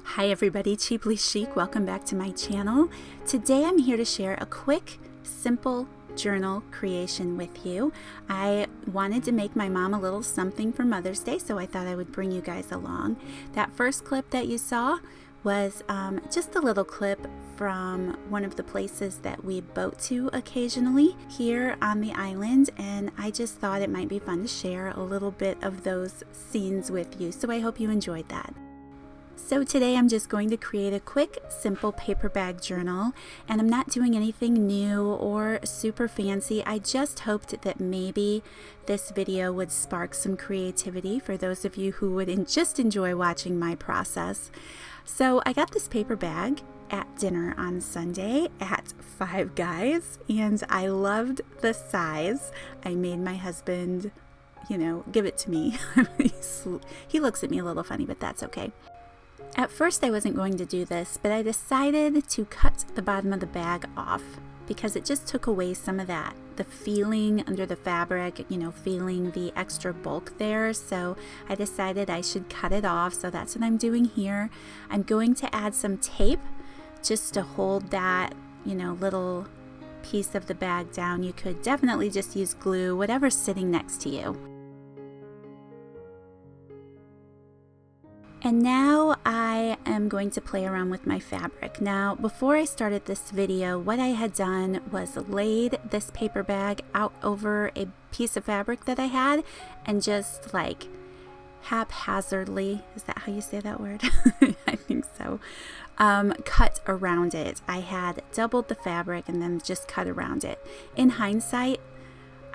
Hi everybody, Cheaply Chic. Welcome back to my channel. Today I'm here to share a quick, simple journal creation with you. I wanted to make my mom a little something for Mother's Day, so I thought I would bring you guys along. That first clip that you saw was just a little clip from one of the places that we boat to occasionally here on the island, and I just thought it might be fun to share a little bit of those scenes with you, so I hope you enjoyed that. So today I'm just going to create a quick, simple paper bag journal, and I'm not doing anything new or super fancy. I just hoped that maybe this video would spark some creativity for those of you who would just enjoy watching my process. So I got this paper bag at dinner on Sunday at Five Guys, and I loved the size. I made my husband, give it to me. He looks at me a little funny, but that's okay. At first I wasn't going to do this, but I decided to cut the bottom of the bag off because it just took away some of that, the feeling under the fabric, feeling the extra bulk there. So I decided I should cut it off. So that's what I'm doing here. I'm going to add some tape just to hold that, little piece of the bag down. You could definitely just use glue, whatever's sitting next to you. And now I am going to play around with my fabric. Now, before I started this video, what I had done was laid this paper bag out over a piece of fabric that I had and just like haphazardly, is that how you say that word? I think so. Cut around it. I had doubled the fabric and then just cut around it. In hindsight,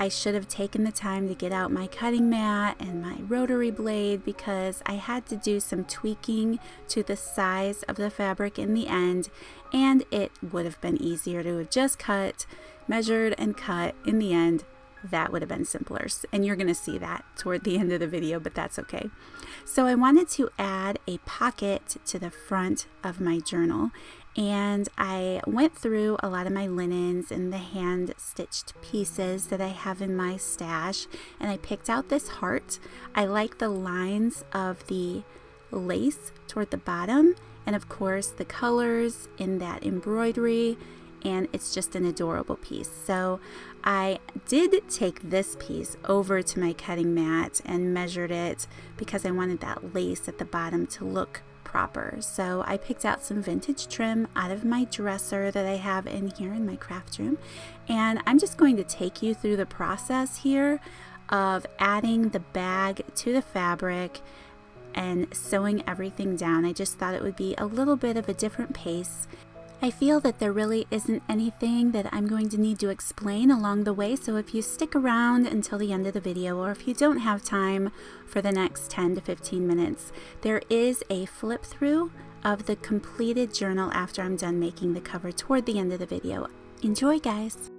I should have taken the time to get out my cutting mat and my rotary blade because I had to do some tweaking to the size of the fabric in the end, and it would have been easier to have just measured and cut in the end. That would have been simpler, and you're going to see that toward the end of the video, but that's okay. So I wanted to add a pocket to the front of my journal, and I went through a lot of my linens and the hand stitched pieces that I have in my stash, and I picked out this heart. I like the lines of the lace toward the bottom, and of course the colors in that embroidery, and it's just an adorable piece. So I did take this piece over to my cutting mat and measured it because I wanted that lace at the bottom to look proper. So I picked out some vintage trim out of my dresser that I have in here in my craft room, and I'm just going to take you through the process here of adding the bag to the fabric and sewing everything down. I just thought it would be a little bit of a different pace. I feel that there really isn't anything that I'm going to need to explain along the way, so if you stick around until the end of the video, or if you don't have time for the next 10 to 15 minutes, there is a flip through of the completed journal after I'm done making the cover toward the end of the video. Enjoy, guys!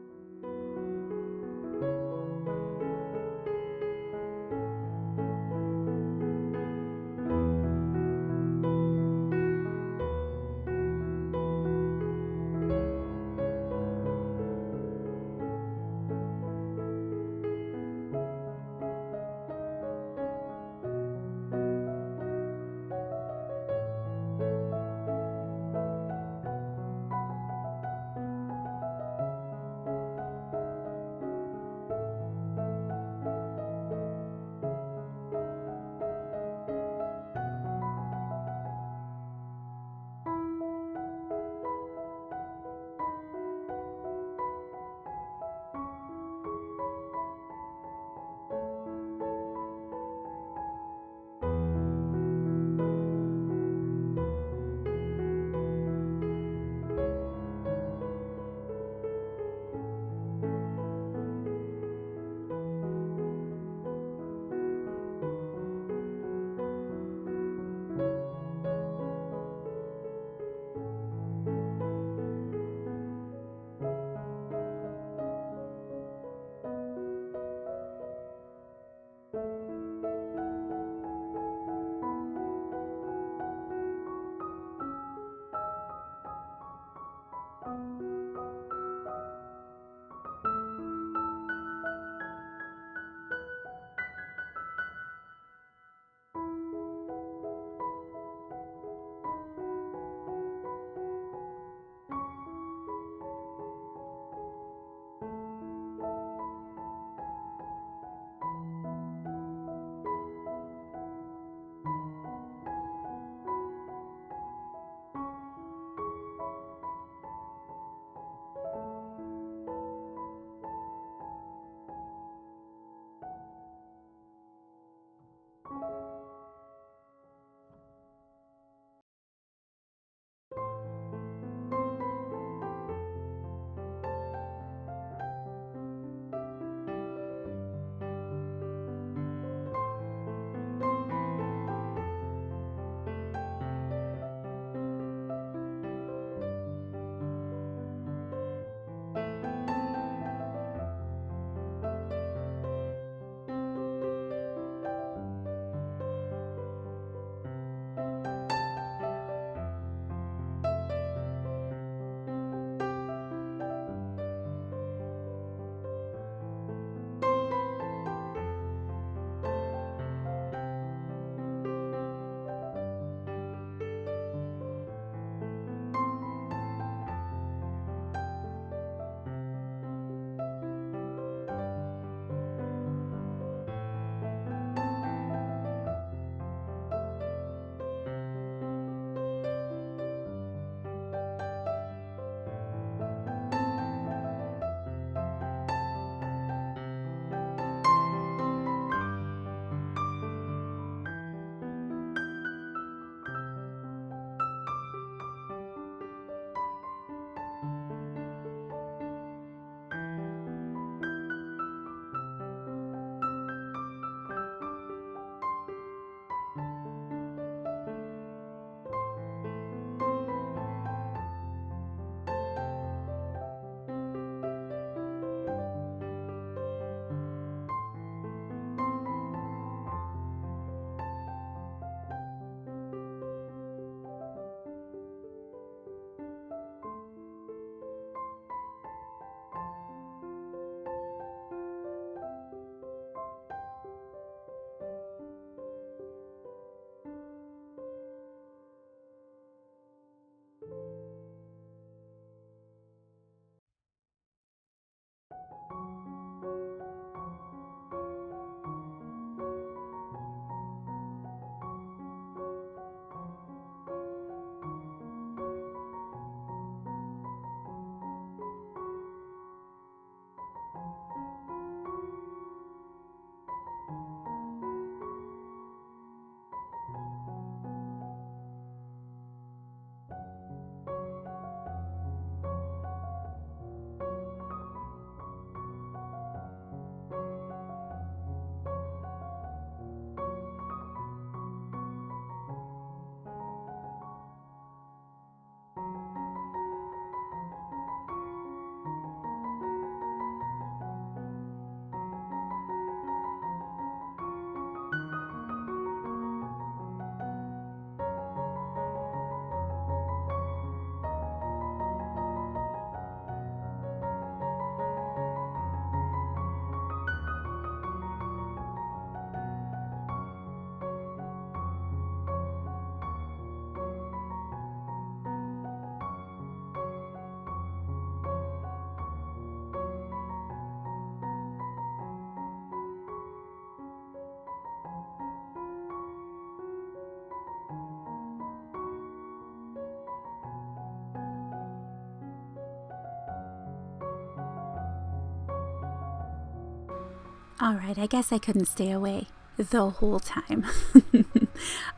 All right, I guess I couldn't stay away the whole time.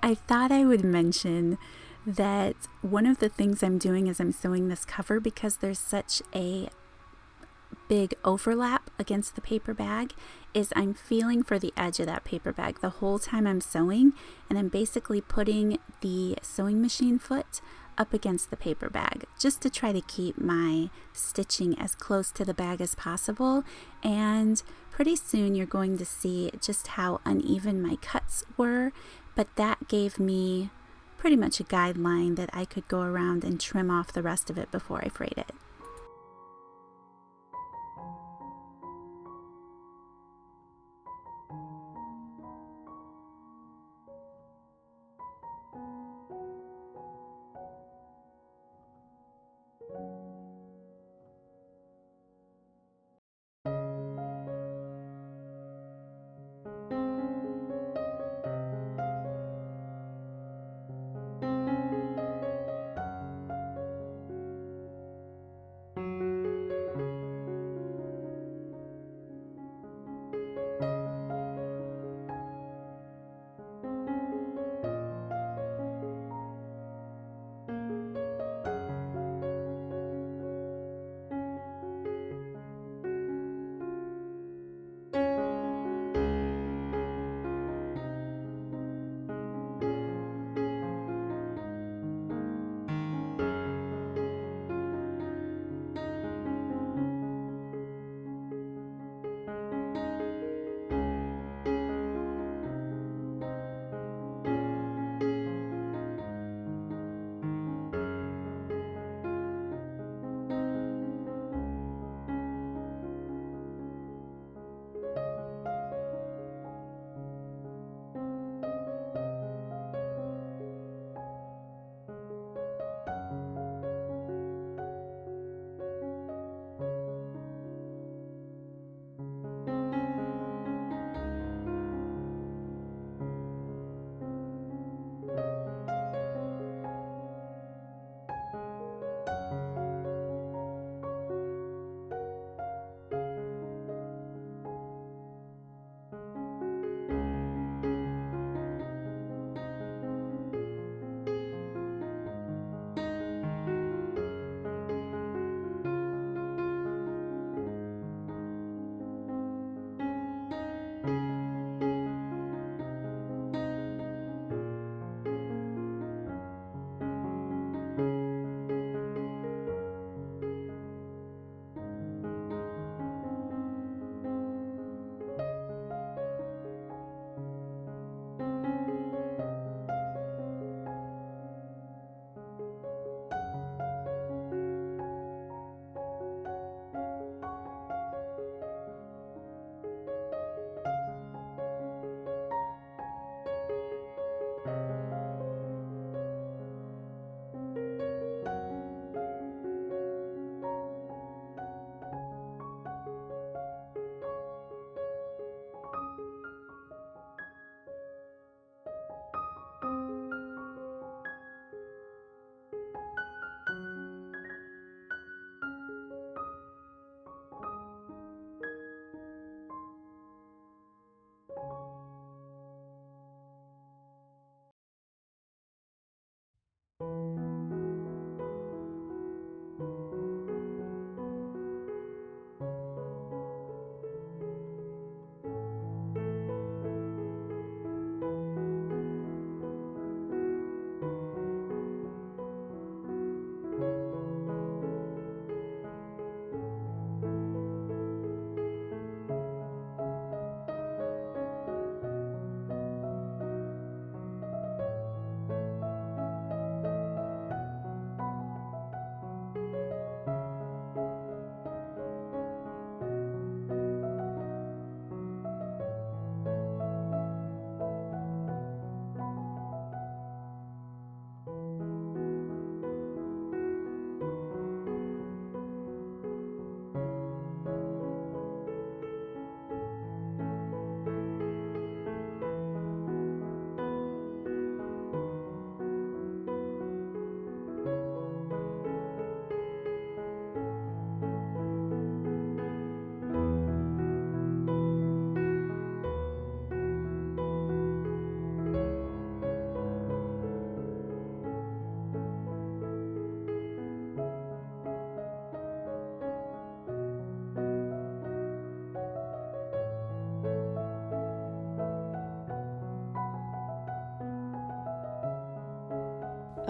I thought I would mention that one of the things I'm doing is I'm sewing this cover because there's such a big overlap against the paper bag is I'm feeling for the edge of that paper bag the whole time I'm sewing, and I'm basically putting the sewing machine foot up against the paper bag just to try to keep my stitching as close to the bag as possible. And pretty soon you're going to see just how uneven my cuts were, but that gave me pretty much a guideline that I could go around and trim off the rest of it before I frayed it.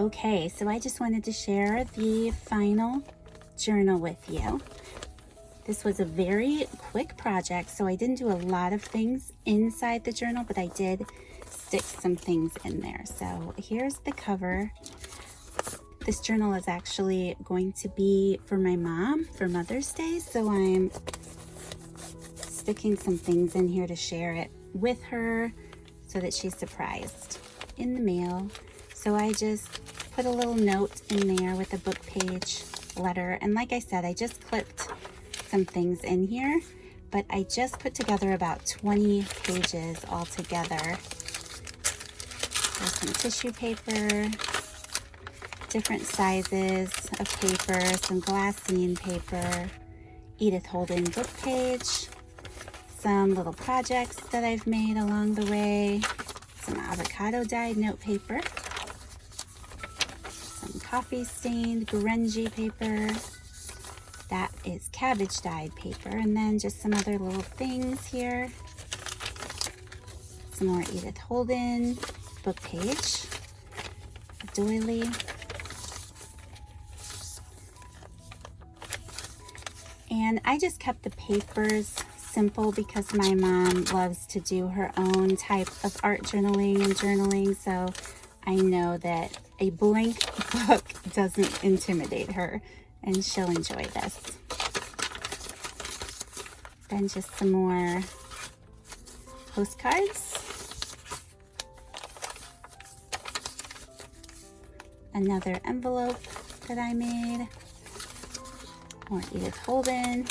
Okay, so I just wanted to share the final journal with you. This was a very quick project, so I didn't do a lot of things inside the journal, but I did stick some things in there. So here's the cover. This journal is actually going to be for my mom for Mother's Day, so I'm sticking some things in here to share it with her so that she's surprised in the mail. So I just put a little note in there with a book page letter, and like I said, I just clipped some things in here, but I just put together about 20 pages all together. There's some tissue paper, different sizes of paper, some glassine paper, Edith Holden book page, some little projects that I've made along the way, some avocado dyed note paper, some coffee stained grungy paper, that is cabbage dyed paper, and then just some other little things here, some more Edith Holden book page, a doily, and I just kept the papers simple because my mom loves to do her own type of art journaling and journaling, so I know that a blank book doesn't intimidate her and she'll enjoy this. Then just some more postcards, another envelope that I made, more Edith Holden,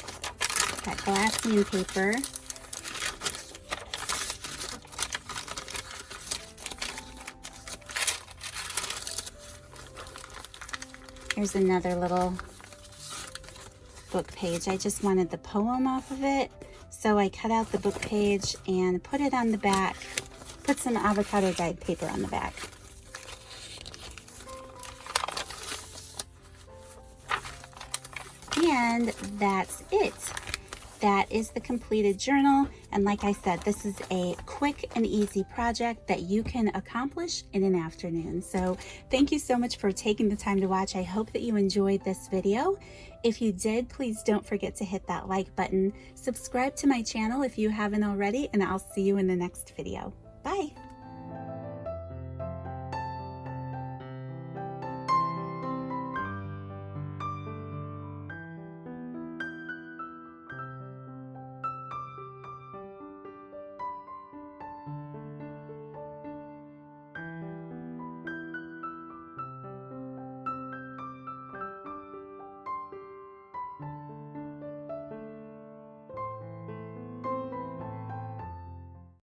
that glassine paper, here's another little book page. I just wanted the poem off of it, so I cut out the book page and put it on the back, put some avocado dyed paper on the back. And that's it. That is the completed journal, and like I said, this is a quick and easy project that you can accomplish in an afternoon. So thank you so much for taking the time to watch. I hope that you enjoyed this video. If you did, please don't forget to hit that like button, subscribe to my channel if you haven't already, and I'll see you in the next video. Bye.